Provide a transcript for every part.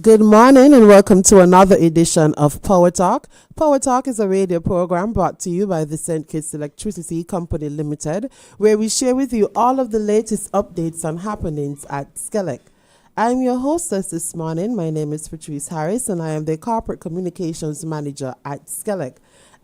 Good morning and welcome to another edition of Power Talk. Power Talk is a radio program brought to you by the St. Kitts Electricity Company Limited, where we share with you all of the latest updates and happenings at SKELEC. I'm your hostess this morning. My name is Patrice and I am the Corporate Communications Manager at SKELEC.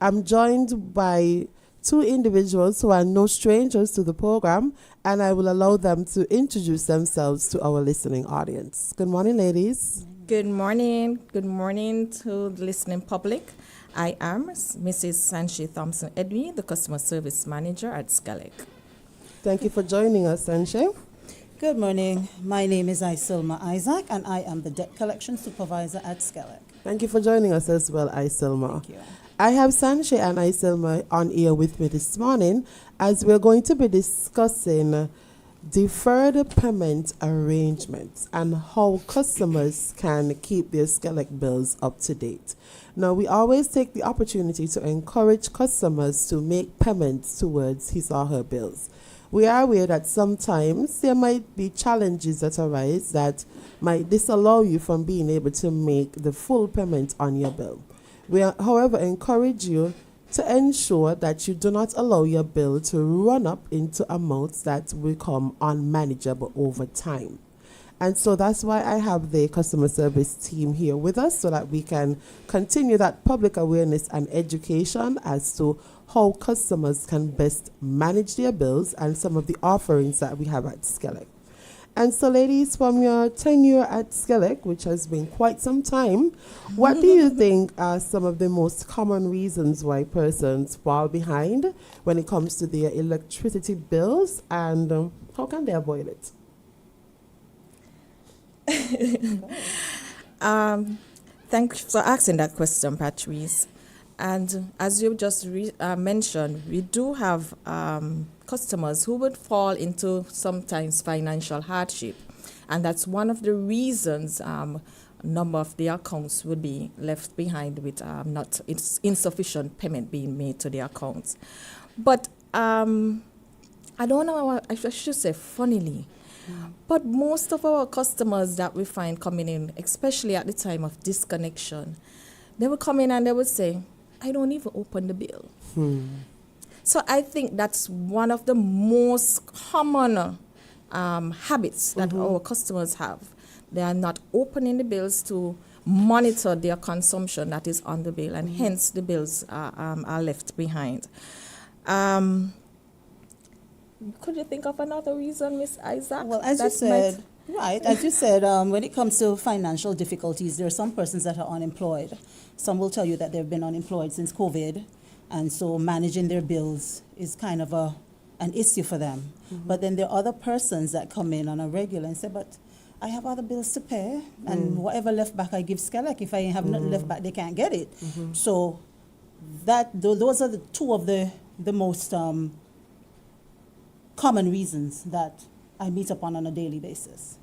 I'm joined by two individuals who are no strangers to the program, and I will allow them to introduce themselves to our listening audience. Good morning, ladies. Good morning. Good morning to the listening public. I am Mrs. Sanshe Thompson-Edmeade, the Customer Service Manager at SKELEC. Thank you for joining us, Sanshe. Good morning. My name is Icilma Isaac, and I am the Debt Collection Supervisor at SKELEC. Thank you for joining us as well, Icilma. Thank you. I have Sanshe and Icilma on air with me this morning as we're going to be discussing deferred payment arrangements and how customers can keep their SKELEC bills up to date. Now, we always take the opportunity to encourage customers to make payments towards his or her bills. We are aware that sometimes there might be challenges that arise that might disallow you from being able to make the full payment on your bill. We, however, encourage you to ensure that you do not allow your bill to run up into amounts that become unmanageable over time. And so that's why I have the customer service team here with us so that we can continue that public awareness and education as to how customers can best manage their bills and some of the offerings that we have at SKELEC. And so, ladies, from your tenure at SKELEC, which has been quite some time, what do you think are some of the most common reasons why persons fall behind when it comes to their electricity bills, and how can they avoid it? Thanks for asking that question, Patrice. And as you just mentioned, we do have customers who would fall into sometimes financial hardship. And that's one of the reasons a number of their accounts would be left behind with not insufficient payment being made to their accounts. But I don't know, I should say funnily, but most of our customers that we find coming in, especially at the time of disconnection, they would come in and they would say, I don't even open the bill. So I think that's one of the most common habits that our customers have. They are not opening the bills to monitor their consumption that is on the bill, and hence the bills are left behind. Could you think of another reason, Miss Isaac? Well, as you said, when it comes to financial difficulties, there are some persons that are unemployed. Some will tell you that they've been unemployed since COVID, and so managing their bills is kind of an issue for them. But then there are other persons that come in on a regular and say, but I have other bills to pay, and whatever left back I give SKELEC. If I have nothing left back, they can't get it. So those are the two of the most common reasons that I meet upon on a daily basis.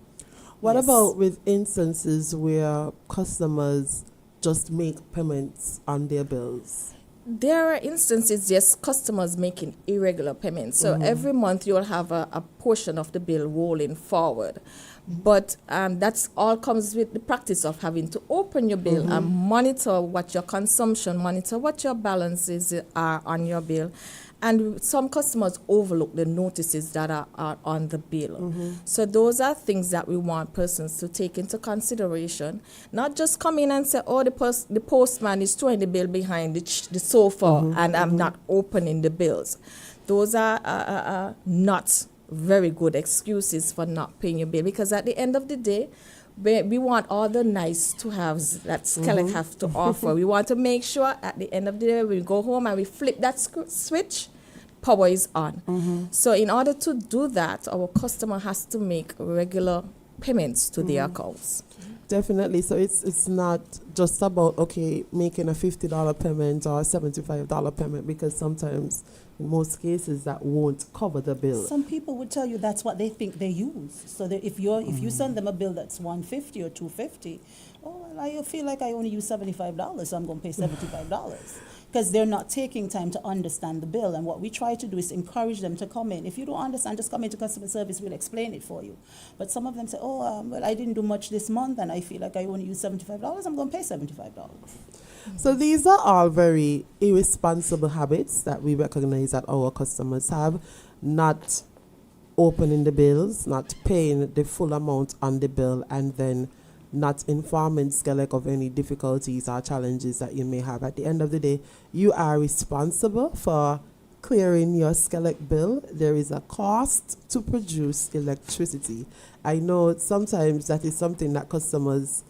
What about with instances where customers just make payments on their bills? There are instances, yes, customers making irregular payments. So every month you'll have a portion of the bill rolling forward. But that's all comes with the practice of having to open your bill and monitor what your consumption, monitor what your balances are on your bill. And some customers overlook the notices that are on the bill. So those are things that we want persons to take into consideration. Not just come in and say, oh, the postman is throwing the bill behind the sofa and I'm not opening the bills. Those are not very good excuses for not paying your bill, because at the end of the day, we want all the nice to haves that SKELEC have to offer. We want to make sure at the end of the day, we go home and we flip that switch, power is on. So in order to do that, our customer has to make regular payments to their accounts. Definitely. So it's not just about, making a $50 payment or a $75 payment, because sometimes in most cases that won't cover the bill. Some people would tell you that's what they think they use. So that if you send them a bill that's $150 or $250, I feel like I only use $75, so I'm going to pay $75. because they're not taking time to understand the bill. And what we try to do is encourage them to come in. If you don't understand, just come into customer service, we'll explain it for you. But some of them say, well, I didn't do much this month, and I feel like I only used $75, I'm going to pay $75. So these are all very irresponsible habits that we recognize that our customers have, not opening the bills, not paying the full amount on the bill, and then not informing SKELEC of any difficulties or challenges that you may have. At the end of the day, you are responsible for clearing your SKELEC bill. There is a cost to produce electricity. I know sometimes that is something that customers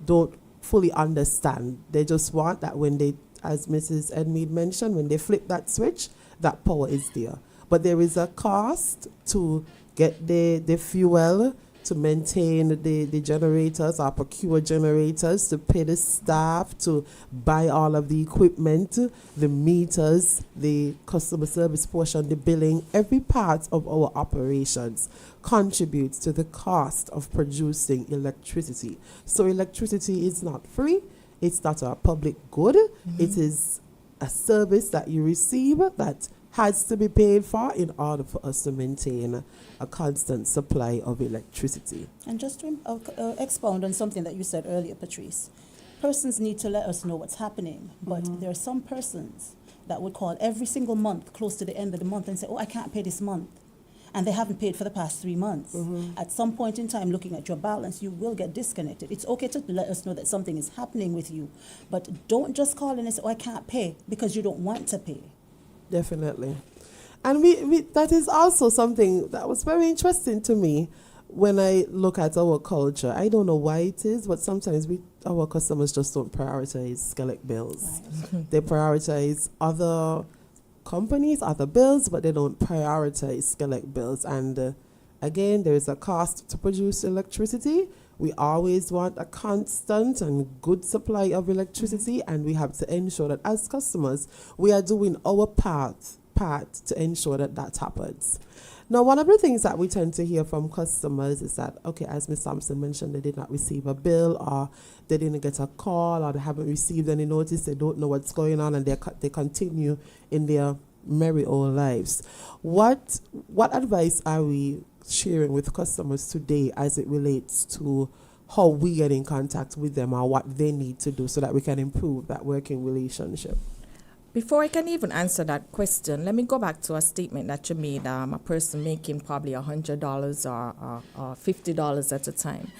don't fully understand. They just want that when they, as Mrs. Edmeade mentioned, when they flip that switch, that power is there. But there is a cost to get the fuel, to maintain the generators or procure generators, to pay the staff, to buy all of the equipment, the meters, the customer service portion, the billing. Every part of our operations contributes to the cost of producing electricity. So electricity is not free. It's not a public good. It is a service that you receive that has to be paid for in order for us to maintain a constant supply of electricity. And just to expound on something that you said earlier, Patrice, persons need to let us know what's happening, but there are some persons that would call every single month close to the end of the month and say, I can't pay this month. And they haven't paid for the past 3 months. At some point in time, looking at your balance, you will get disconnected. It's okay to let us know that something is happening with you, but don't just call in and say, I can't pay, because you don't want to pay. Definitely. And we that is also something that was very interesting to me when I look at our culture. I don't know why it is, but sometimes our customers just don't prioritize SKELEC bills. Right. They prioritize other companies, other bills, but they don't prioritize SKELEC bills. And again, there is a cost to produce electricity. We always want a constant and good supply of electricity, and we have to ensure that as customers, we are doing our part to ensure that that happens. Now, one of the things that we tend to hear from customers is that, okay, as Ms. Thompson mentioned, they did not receive a bill, or they didn't get a call, or they haven't received any notice, they don't know what's going on, and they continue in their merry old lives. What advice are we sharing with customers today as it relates to how we get in contact with them or what they need to do so that we can improve that working relationship? Before I can even answer that question, let me go back to a statement that you made, a person making probably $100 or $50 at a time.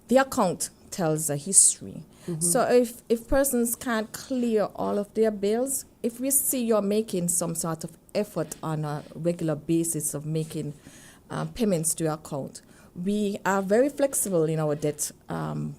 The account tells a history. So if persons can't clear all of their bills, if we see you're making some sort of effort on a regular basis of making payments to your account, we are very flexible in our debt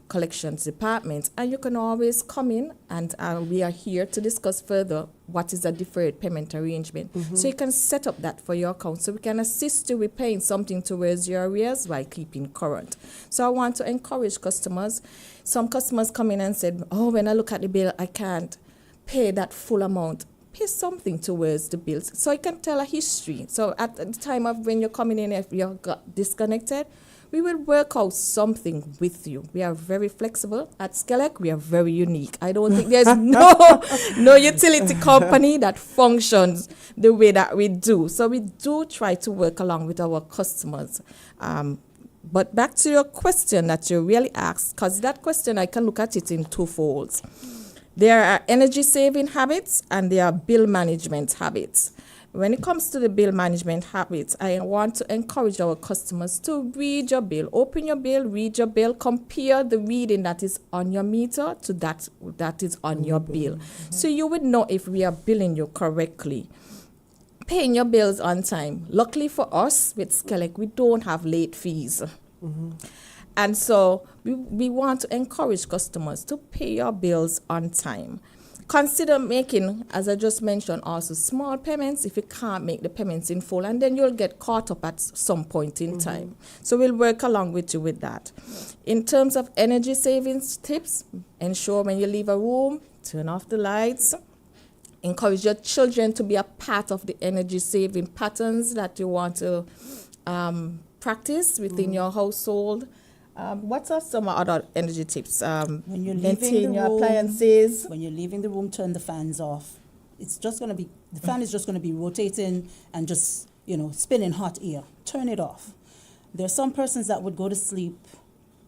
collections department, and you can always come in, and we are here to discuss further what is a deferred payment arrangement. So you can set up that for your account, so we can assist you with paying something towards your arrears while keeping current. So I want to encourage customers. Some customers come in and said, when I look at the bill, I can't pay that full amount. Pay something towards the bills, so you can tell a history. So at the time of when you're coming in, if you got disconnected, we will work out something with you. We are very flexible. At SKELEC, we are very unique. I don't think there's no utility company that functions the way that we do. So we do try to work along with our customers. But back to your question that you really asked, because that question, I can look at it in two folds. There are energy saving habits and there are bill management habits. When it comes to the bill management habits, I want to encourage our customers to read your bill. Open your bill, read your bill, compare the reading that is on your meter to that is on your bill. So you would know if we are billing you correctly. Paying your bills on time. Luckily for us with SKELEC, we don't have late fees. And so we want to encourage customers to pay your bills on time. Consider making, as I just mentioned, also small payments if you can't make the payments in full, and then you'll get caught up at some point in time. So we'll work along with you with that. In terms of energy savings tips, ensure when you leave a room, turn off the lights. Encourage your children to be a part of the energy saving patterns that you want to practice within your household. What are some other energy tips? When you're leaving Maintain the your room, appliances. when you're leaving the room, turn the fans off. It's just going to be, the fan is just going to be rotating and just, spinning hot air. Turn it off. There are some persons that would go to sleep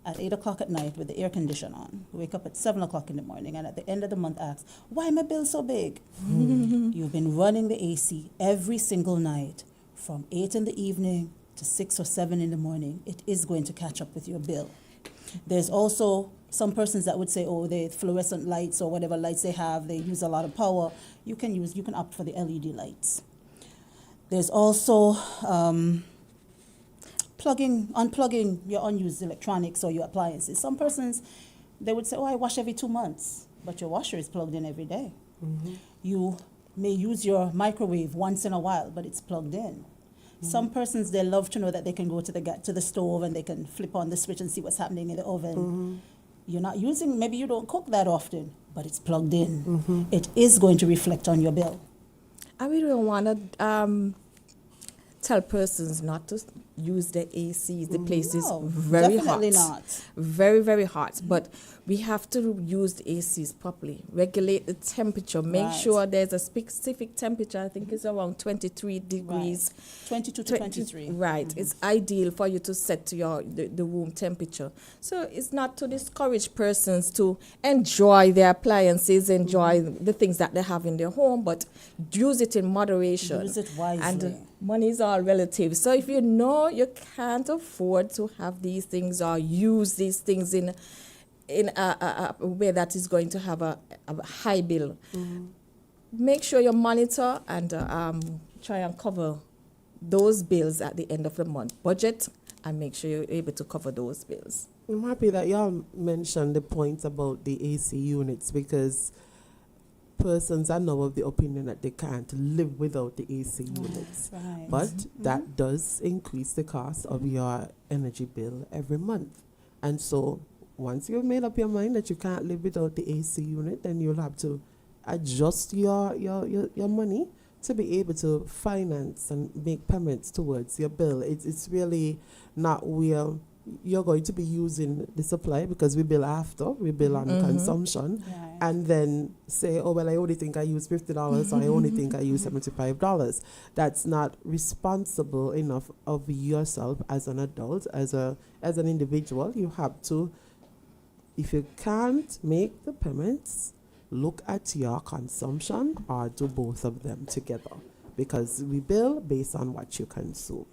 at 8 o'clock at night with the air conditioner on, wake up at 7 o'clock in the morning, and at the end of the month ask, why my bill so big? You've been running the AC every single night from 8 in the evening to 6 or 7 in the morning. It is going to catch up with your bill. There's also some persons that would say, oh, the fluorescent lights or whatever lights they have, they use a lot of power. You can opt for the LED lights. There's also unplugging your unused electronics or your appliances. Some persons, they would say, oh, I wash every 2 months, but your washer is plugged in every day. You may use your microwave once in a while, but it's plugged in. Some persons, they love to know that they can go to the stove and they can flip on the switch and see what's happening in the oven. You're not using, maybe you don't cook that often, but it's plugged in. It is going to reflect on your bill. And we don't want to tell persons not to use the ACs. The place is very hot. Definitely not. Very, very hot. But we have to use the ACs properly. Regulate the temperature. Make sure there's a specific temperature. I think it's around 23 degrees. 22 to 23. Right. It's ideal for you to set to the room temperature. So it's not to discourage persons to enjoy their appliances, enjoy the things that they have in their home, but use it in moderation. Use it wisely. And money is all relative. So if you know you can't afford to have these things or use these things in a way that is going to have a high bill, make sure you monitor and try and cover those bills at the end of the month. Budget and make sure you're able to cover those bills. I'm happy that y'all mentioned the point about the AC units, because persons are now of the opinion that they can't live without the AC units. Right. But that does increase the cost of your energy bill every month. And so once you've made up your mind that you can't live without the AC unit, then you'll have to adjust your money to be able to finance and make payments towards your bill. It's really not where you're going to be using the supply, because we bill after, we bill on consumption, and then say, oh, well, I only think I use $50 or I only think I use $75. That's not responsible enough of yourself as an adult, as an individual. You have to, if you can't make the payments, look at your consumption or do both of them together, because we bill based on what you consume.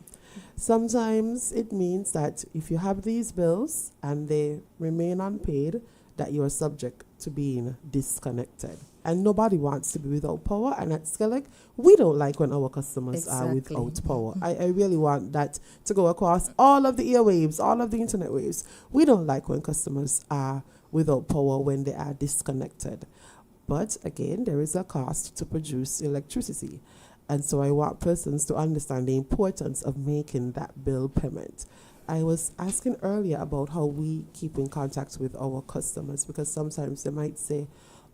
Sometimes it means that if you have these bills and they remain unpaid, that you are subject to being disconnected. And nobody wants to be without power. And at SKELEC, we don't like when our customers are without power. I really want that to go across all of the airwaves, all of the internet waves. We don't like when customers are without power, when they are disconnected. But again, there is a cost to produce electricity. And so I want persons to understand the importance of making that bill payment. I was asking earlier about how we keep in contact with our customers, because sometimes they might say,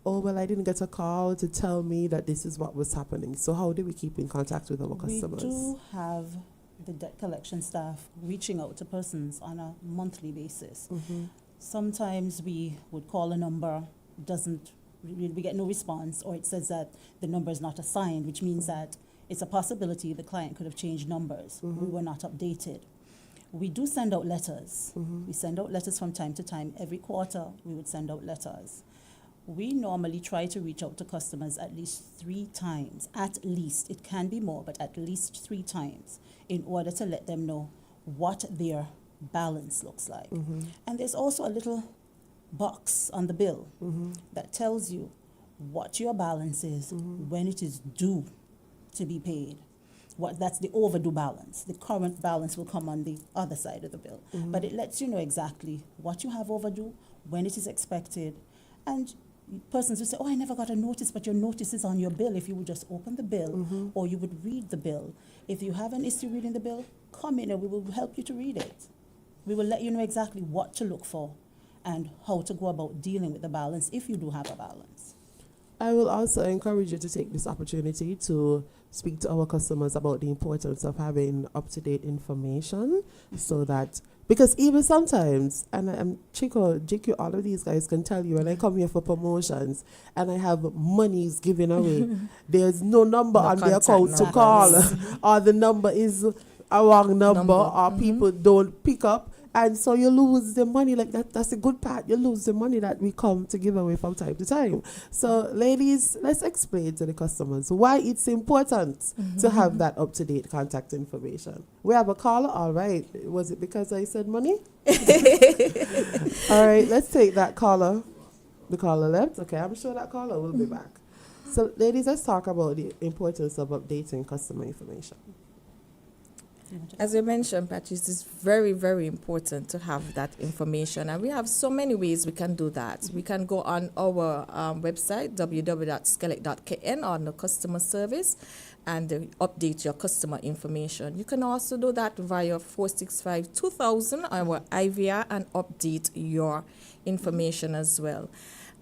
oh, well, I didn't get a call to tell me that this is what was happening. So how do we keep in contact with our customers? We do have the debt collection staff reaching out to persons on a monthly basis. Sometimes we would call a number, we get no response, or it says that the number is not assigned, which means that it's a possibility the client could have changed numbers. We were not updated. We do send out letters. We send out letters from time to time. Every quarter, we would send out letters. We normally try to reach out to customers at least 3 times. At least. It can be more, but at least 3 times, in order to let them know what their balance looks like. And there's also a little box on the bill that tells you what your balance is, when it is due to be paid. That's the overdue balance. The current balance will come on the other side of the bill. But it lets you know exactly what you have overdue, when it is expected. And persons will say, oh, I never got a notice, but your notice is on your bill. If you would just open the bill, or you would read the bill. If you have an issue reading the bill, come in and we will help you to read it. We will let you know exactly what to look for and how to go about dealing with the balance if you do have a balance. I will also encourage you to take this opportunity to speak to our customers about the importance of having up-to-date information, so that Because even sometimes, and I'm Chico, JQ, all of these guys can tell you, when I come here for promotions and I have monies given away, there's no number No on the contact account to numbers. call, or the number is a wrong number, or people don't pick up. And so you lose the money. Like that's a good part. You lose the money that we come to give away from time to time. So ladies, let's explain to the customers why it's important to have that up-to-date contact information. We have a caller. All right. Was it because I said money? All right. Let's take that caller. The caller left. Okay. I'm sure that caller will be back. So ladies, let's talk about the importance of updating customer information. As you mentioned, Patrice, it's very, very important to have that information. And we have so many ways we can do that. We can go on our website, www.skelec.kn, on the customer service, and update your customer information. You can also do that via 465-2000, our IVR, and update your information as well.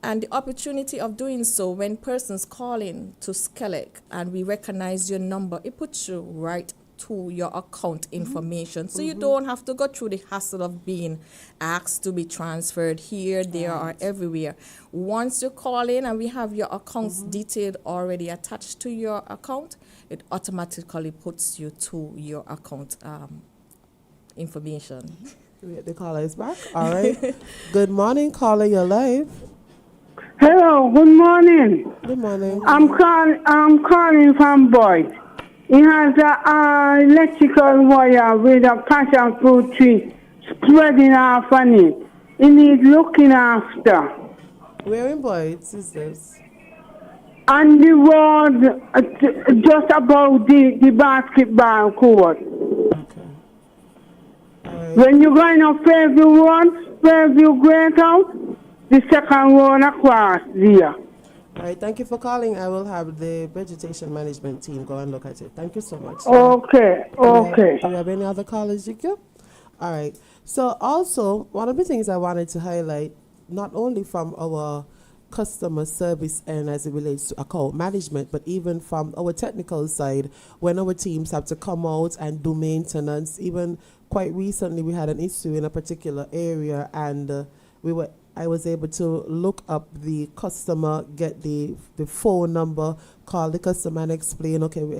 And the opportunity of doing so, when persons call in to SKELEC and we recognize your number, it puts you right to your account information. So you don't have to go through the hassle of being asked to be transferred here, there, or everywhere. Once you call in and we have your accounts detailed already attached to your account, it automatically puts you to your account information. The caller is back. All right. Good morning, caller. You're live. Hello, good morning. Good morning. I'm calling from Boyd. He has a electrical wire with a passion fruit tree spreading off on it. He needs looking after. Where in Boyd's is this? On the road, just above the basketball court. Okay. All right. When you're going up Fairview Road, Fairview Great House, the second road across there. All right, thank you for calling. I will have the vegetation management team go and look at it. Thank you so much. Okay. Do we have any other callers, GQ? All right. So also, one of the things I wanted to highlight, not only from our customer service and as it relates to account management, but even from our technical side, when our teams have to come out and do maintenance. Even quite recently, we had an issue in a particular area, and I was able to look up the customer, get the phone number, call the customer and explain, okay, we're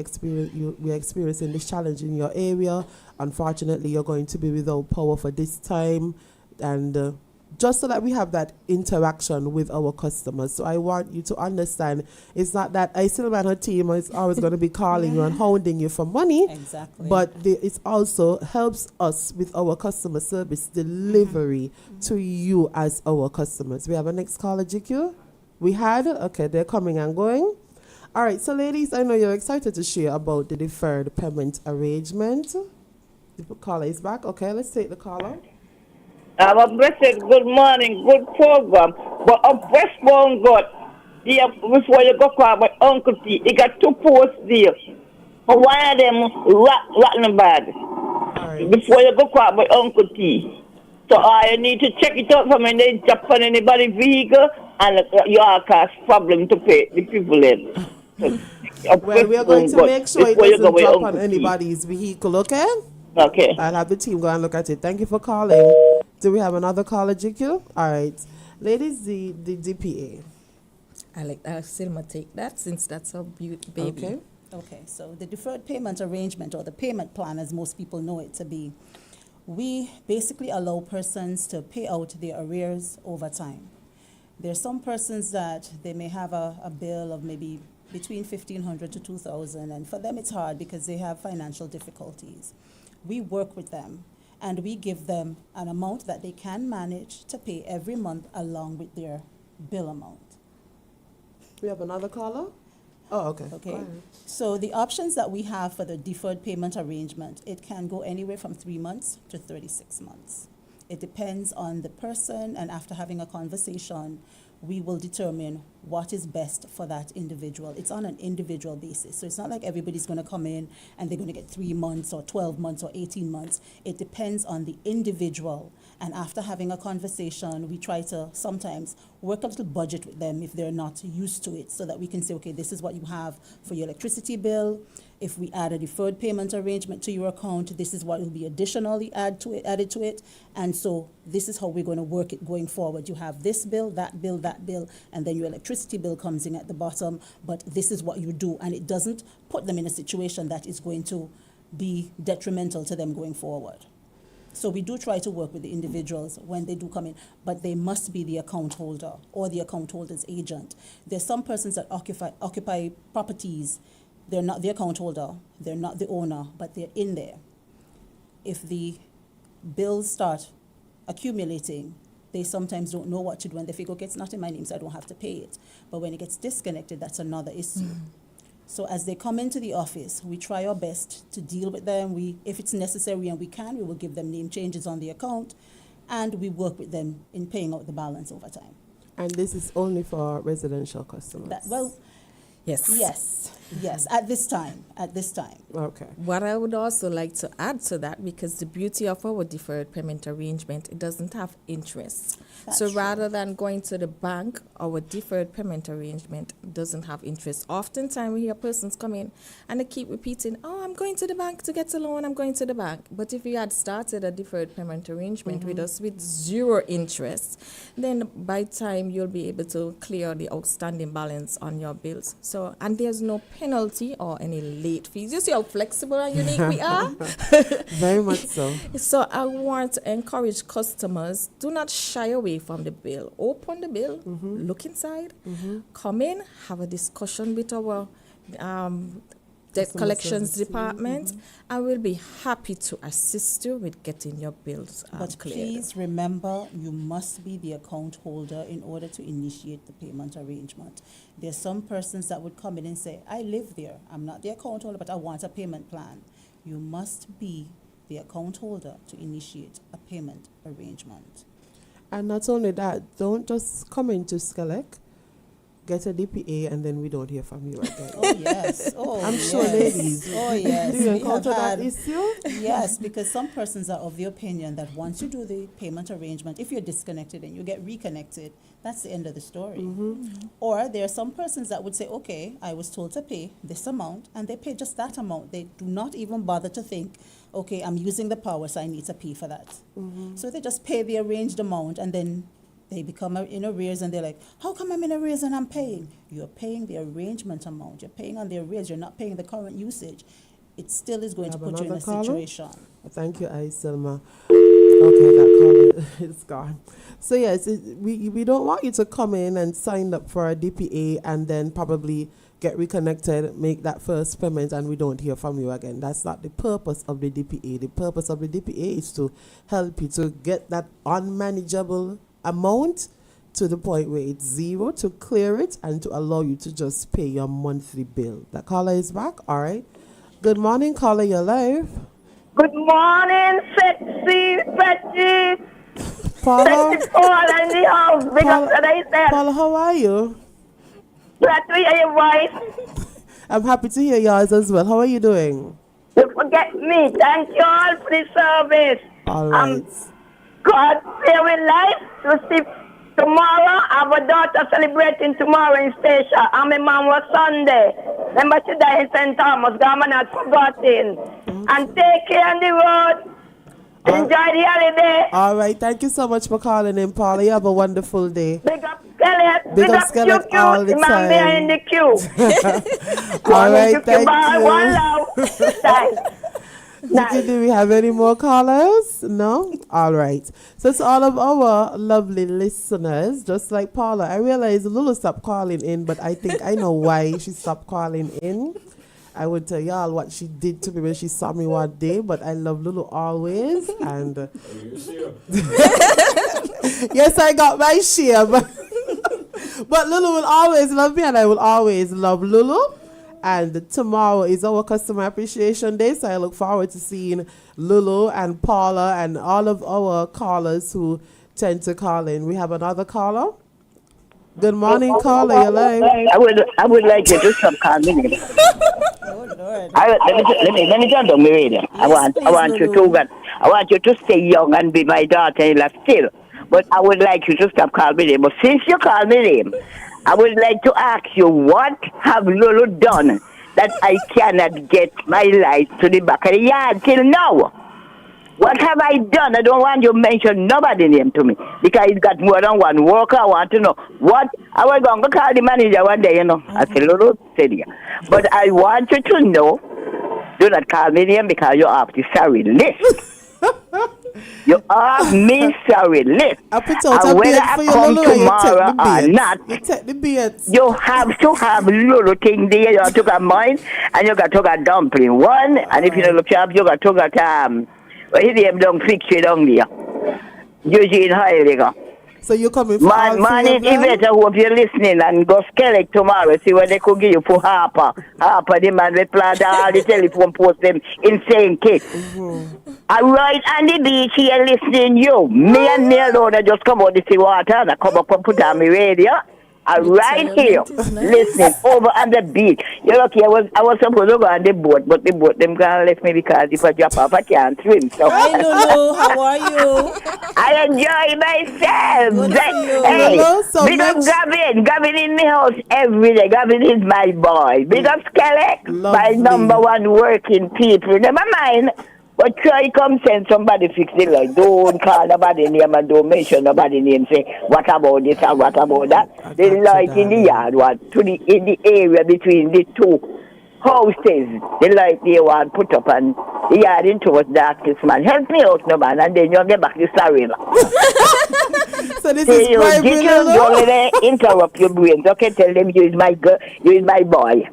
experiencing this challenge in your area. Unfortunately, you're going to be without power for this time. And just so that we have that interaction with our customers. So I want you to understand, it's not that Icilma and her team is always going to be calling you and hounding you for money. Exactly. But it also helps us with our customer service delivery to you as our customers. We have a next caller, GQ. We had, okay, they're coming and going. All right, so ladies, I know you're excited to share about the deferred payment arrangement. The caller is back. Okay, let's take the caller. I'm a blessed good morning, good program. But a breastbone God, before you go call my Uncle T, he got 2 posts there. But why are them rotten bad? Right. Before you go call my Uncle T. So I need to check it out from any Japan anybody vehicle and you all cause problem to pay the people in. Well, we are going to make sure it doesn't drop on anybody's vehicle, okay? Okay. I'll have the team go and look at it. Thank you for calling. Do we have another caller, GQ? All right. Ladies, the DPA. I like Icilma take that since that's her baby. Okay. Okay, so the deferred payment arrangement, or the payment plan as most people know it to be, we basically allow persons to pay out their arrears over time. There's some persons that they may have a bill of maybe between $1,500 to $2,000, and for them it's hard because they have financial difficulties. We work with them and we give them an amount that they can manage to pay every month along with their bill amount. We have another caller? Oh, okay. Go Okay, ahead. so the options that we have for the deferred payment arrangement, it can go anywhere from 3 months to 36 months. It depends on the person, and after having a conversation, we will determine what is best for that individual. It's on an individual basis. So it's not like everybody's going to come in and they're going to get 3 months or 12 months or 18 months. It depends on the individual. And after having a conversation, we try to sometimes work a little budget with them if they're not used to it, so that we can say, okay, this is what you have for your electricity bill. If we add a deferred payment arrangement to your account, this is what will be additionally added to it. And so this is how we're going to work it going forward. You have this bill, that bill, that bill, and then your electricity bill comes in at the bottom. But this is what you do. And it doesn't put them in a situation that is going to be detrimental to them going forward. So we do try to work with the individuals when they do come in, but they must be the account holder or the account holder's agent. There's some persons that occupy properties. They're not the account holder, they're not the owner, but they're in there. If the bills start accumulating, they sometimes don't know what to do, and they figure, okay, it's not in my name, so I don't have to pay it. But when it gets disconnected, that's another issue. So as they come into the office, we try our best to deal with them. If it's necessary and we can, we will give them name changes on the account, and we work with them in paying out the balance over time. And this is only for residential customers? Yes, at this time. Okay. What I would also like to add to that, because the beauty of our deferred payment arrangement, it doesn't have interest. That's So true. rather than going to the bank, our deferred payment arrangement doesn't have interest. Oftentimes we hear persons come in and they keep repeating, oh, I'm going to the bank to get a loan, I'm going to the bank. But if you had started a deferred payment arrangement with us with zero interest, then by time you'll be able to clear the outstanding balance on your bills. So, and there's no penalty or any late fees. You see how flexible and unique we are? Very much so. So I want to encourage customers, do not shy away from the bill. Open the bill, look inside, come in, have a discussion with our debt Customer collections service. department, and we'll be happy to assist you with getting your bills But cleared. please remember, you must be the account holder in order to initiate the payment arrangement. There's some persons that would come in and say, I live there, I'm not the account holder, but I want a payment plan. You must be the account holder to initiate a payment arrangement. And not only that, don't just come into SKELEC, get a DPA, and then we don't hear from you again. Oh, yes. Oh, I'm yes. sure, ladies. Oh, yes. Do you We have encounter that had- issue? Yes, because some persons are of the opinion that once you do the payment arrangement, if you're disconnected and you get reconnected, that's the end of the story. Or there are some persons that would say, okay, I was told to pay this amount, and they pay just that amount. They do not even bother to think, okay, I'm using the power, so I need to pay for that. So they just pay the arranged amount, and then they become in arrears, and they're like, how come I'm in arrears and I'm paying? You're paying the arrangement amount. You're paying on the arrears. You're not paying the current usage. It still is going to have put you in a another caller? situation. Thank you, Icilma. Okay, that call is gone. So yes, we don't want you to come in and sign up for a DPA and then probably get reconnected, make that first payment, and we don't hear from you again. That's not the purpose of the DPA. The purpose of the DPA is to help you to get that unmanageable amount to the point where it's zero, to clear it and to allow you to just pay your monthly bill. The caller is back. All right. Good morning, caller. You're live. Good morning, sexy, Patrice. Paula, Sexy Paul in the house. Big up to thyself. Paula, how are you? Glad to hear your voice. I'm happy to hear yours as well. How are you doing? You forget me. Thank you all for the service. All right. God save with life to see tomorrow. I have a daughter celebrating tomorrow in Stacia. And my mom was Sunday. Remember she died in St. Thomas. God, I'm not forgotten. And take care on the road. Enjoy the holiday. All right. Thank you so much for calling in, Paula. You have a wonderful day. Big up SKELEC. Big up SKELEC Q, all the man time. behind the queue. All right. Thank Bye. One you. love. Thanks. Nice. Do we have any more callers? No? All right. So to all of our lovely listeners, just like Paula, I realize Lulu stopped calling in, but I think I know why she stopped calling in. I would tell y'all what she did to me when she saw me one day, but I love Lulu always. And yes, I got my share, but Lulu will always love me, and I will always love Lulu. And tomorrow is our Customer Appreciation Day, so I look forward to seeing Lulu and Paula and all of our callers who tend to call in. We have another caller. Good morning, caller. You're live. I would like you to stop calling me. Oh, Lord. Let me turn down my radio. I want you Lulu. I want you to stay young and be my daughter-in-law still. But I would like you to stop calling me name. But since you call me name, I would like to ask you, what have Lulu done that I cannot get my light to the back of the yard till now. What have I done? I don't want you to mention nobody's name to me because he's got more than one worker. I want to know what. I was going to call the manager one day, I said, Lolo, but I want you to know, do not call me name because you're off the sorry list. You are me sorry list. And whether I come tomorrow or not, you take the beats. you have to have little thing there. You took a mine and you got to a dumpling one. And if you don't look sharp, you got to don't fix it down there. Eugene Heiliger. So you're coming for all Man, three of it's them? better hope you're listening and go SKELEC tomorrow. See what they could give you for Harper. Harper, the man, they plant all the telephone posts them in St. Kitts. All right, on the beach here listening you. Me and me alone, I just come out to see water and I come up and put on my radio. Right here, listening over on the beach. You're lucky. I was supposed to go on the boat, but the boat them gonna left me because if I drop off, I can't swim. So Hi, Lulu. How are you? I enjoy myself. Good for you. Hey, Lulu, so big up much- Gavin. Gavin in my house every day. Gavin is my boy. Big up SKELEC, my Lovely. number one working people. Never mind. But try come send somebody fix the light. Don't call nobody name and don't mention nobody name. Say, what about this and what about that? The light in the yard was in the area between the two houses. The light they want put up and the yard into was darkest, man. Help me out, no man, and then you'll get back to sorry. So this Say is you private, get your Lulu? girl and interrupt your brains. Okay, tell them you is my girl, you is my boy.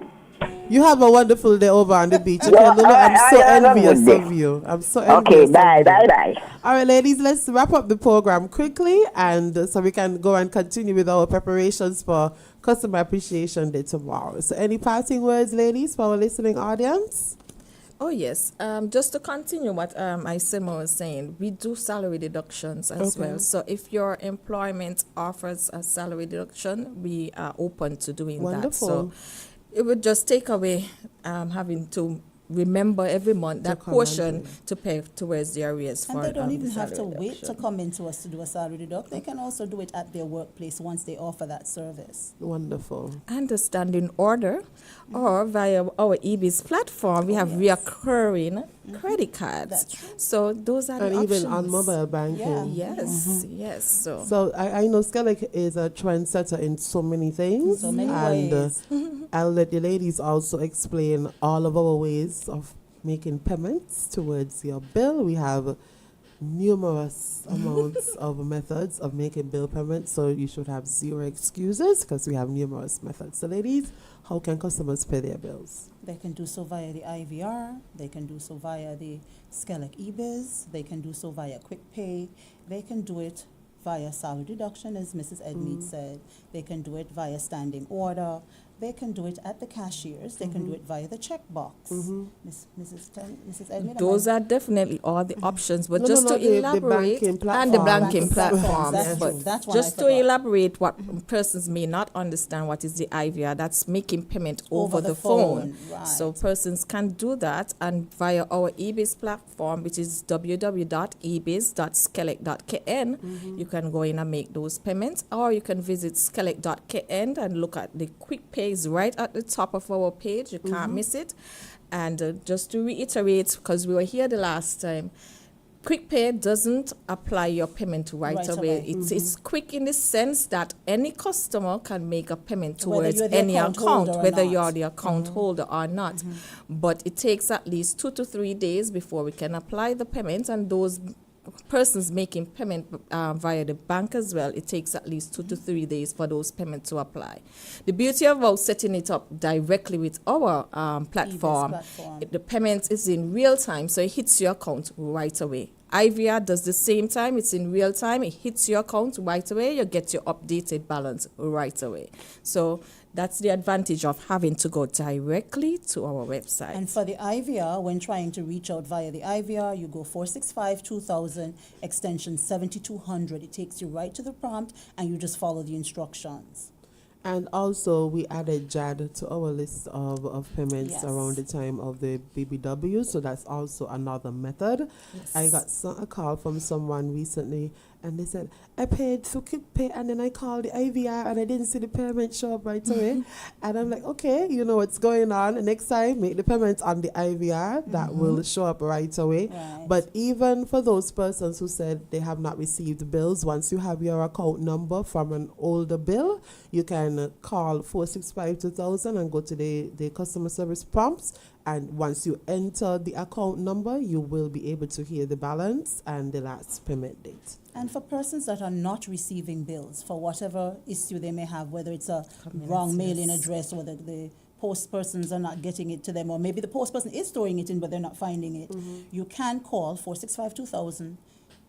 You have a wonderful day over on the beach. Okay, Yeah, Lulu, I'm so I have a envious good day. of you. I'm so Okay, envious of bye, you. bye, bye. All right, ladies, let's wrap up the program quickly and so we can go and continue with our preparations for Customer Appreciation Day tomorrow. So any parting words, ladies, for our listening audience? Oh, yes. Just to continue what Icilma was saying, we do salary deductions as Okay. well. So if your employment offers a salary deduction, we are open to doing that. So Wonderful. it would just take away having to remember every month that come portion and to pay towards the arrears And for they don't even have to salary wait to deduction. come into us to do a salary deduct. They can also do it at their workplace once they offer that service. Wonderful. And the standing order or via our EB's platform, we have reoccurring credit cards. That's true. So those are And the even options. on mobile banking. Yeah. Yes, yes. So, So I know SKELEC is a trendsetter in so many things. So many and ways. I'll let the ladies also explain all of our ways of making payments towards your bill. We have numerous amounts of methods of making bill payments, so you should have zero excuses because we have numerous methods. So ladies, how can customers pay their bills? They can do so via the IVR. They can do so via the SKELEC eBiz. They can do so via Quick Pay. They can do it via salary deduction, as Mrs. Edmeade said. They can do it via standing order. They can do it at the cashiers. They can do it via the checkbox. Mrs. Edmeade? those are definitely all the options. But No, just no, to no, the elaborate, banking and the platforms. banking Platforms, platforms. that's But true. That's one just I to forgot. elaborate what persons may not understand what is the IVR, that's making payment over the phone. right. So persons can do that and via our eBiz platform, which is www.ebiz.skelec.kn, you can go in and make those payments, or you can visit skelec.kn and look at the quick pays right at the top of our page. You can't miss it. And just to reiterate, because we were here the last time, Quick Pay doesn't apply your payment right Right away. away. It's quick in the sense that any customer can make a payment Whether towards you're the any account account, holder or whether not. you're the account holder or not. But it takes at least 2 to 3 days before we can apply the payment, and those persons making payment via the bank as well, it takes at least 2 to 3 days for those payments to apply. The beauty about setting it up directly with our platform, platform. the payment is in real time, so it hits your account right away. IVR does the same time, it's in real time, it hits your account right away, you get your updated balance right away. So that's the advantage of having to go directly to our website. And for the IVR, when trying to reach out via the IVR, you go 465-2000, extension 7200. It takes you right to the prompt, and you just follow the instructions. And also, we added JAD to our list of payments Yes. around the time of the BBW, so that's also another method. Yes. I got a call from someone recently, and they said, I paid through quick pay, and then I called the IVR, and I didn't see the payment show up right away. And I'm like, okay, you know what's going on. Next time, make the payment on the IVR. That will show up right away. Right. But even for those persons who said they have not received bills, once you have your account number from an older bill, you can call 465-2000 and go to the customer service prompts. And once you enter the account number, you will be able to hear the balance and the last payment date. And for persons that are not receiving bills for whatever issue they may have, whether it's a wrong mailing address or the post persons are not getting it to them, or maybe the post person is storing it in but they're not finding it, you can call 465-2000,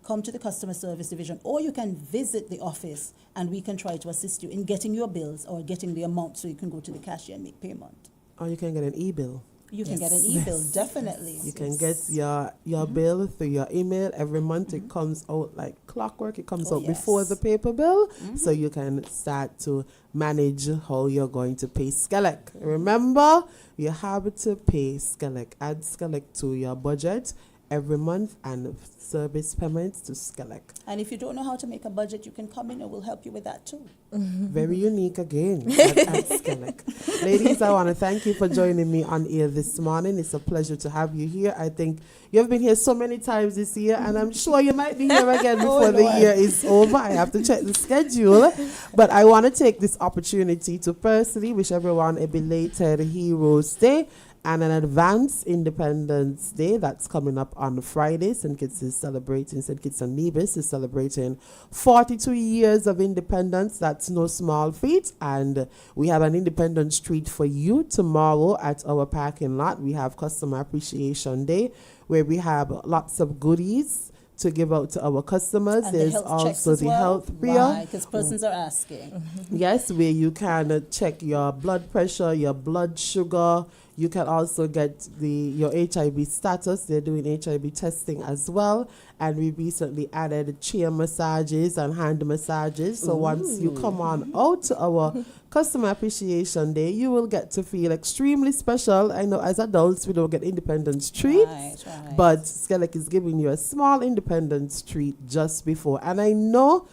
come to the customer service division, or you can visit the office and we can try to assist you in getting your bills or getting the amount so you can go to the cashier and make payment. Or you can get an e-bill. You can get an e-bill, definitely. You can get your bill through your email. Every month it comes out like clockwork. It comes out before the paper bill. So you can start to manage how you're going to pay SKELEC. Remember, you have to pay SKELEC. Add SKELEC to your budget every month and service payments to SKELEC. And if you don't know how to make a budget, you can come in and we'll help you with that too. Very unique again at SKELEC. Ladies, I want to thank you for joining me on air this morning. It's a pleasure to have you here. I think you've been here so many times this year, and I'm sure you might be here again before the year is over. I have to check the schedule. But I want to take this opportunity to personally wish everyone a belated Heroes Day and an advance Independence Day that's coming up on Friday. St. Kitts is celebrating, St. Kitts and Nevis is celebrating 42 years of independence. That's no small feat. And we have an independence treat for you tomorrow at our parking lot. We have Customer Appreciation Day, where we have lots of goodies to give out to our customers. And There's the health also checks as the well. health reel. Right, because persons are asking. Yes, where you can check your blood pressure, your blood sugar. You can also get your HIV status. They're doing HIV testing as well. And we recently added chair massages and hand massages. So once you come on out to our Customer Appreciation Day, you will get to feel extremely special. I know as adults, we don't get independence treats. Right. But SKELEC is giving you a small independence treat just before. And I know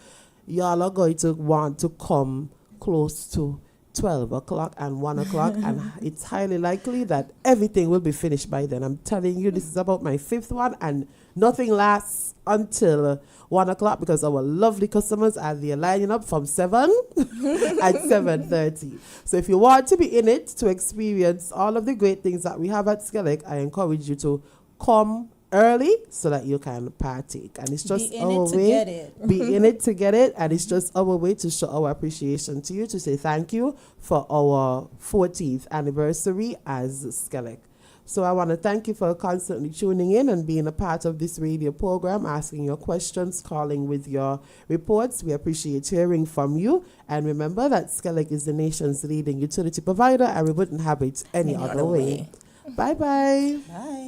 y'all are going to want to come close to 12 o'clock and 1 o'clock, and it's highly likely that everything will be finished by then. I'm telling you, this is about my 5th one, and nothing lasts until 1 o'clock because our lovely customers are there lining up from 7 at 7:30. So if you want to be in it to experience all of the great things that we have at SKELEC, I encourage you to come early so that you can partake. And it's just Be in our it to way. get it. Be in it to get it. And it's just our way to show our appreciation to you, to say thank you for our 14th anniversary as SKELEC. So I want to thank you for constantly tuning in and being a part of this radio program, asking your questions, calling with your reports. We appreciate hearing from you. And remember that SKELEC is the nation's leading utility provider, and we wouldn't have it any other way. Bye-bye. Bye.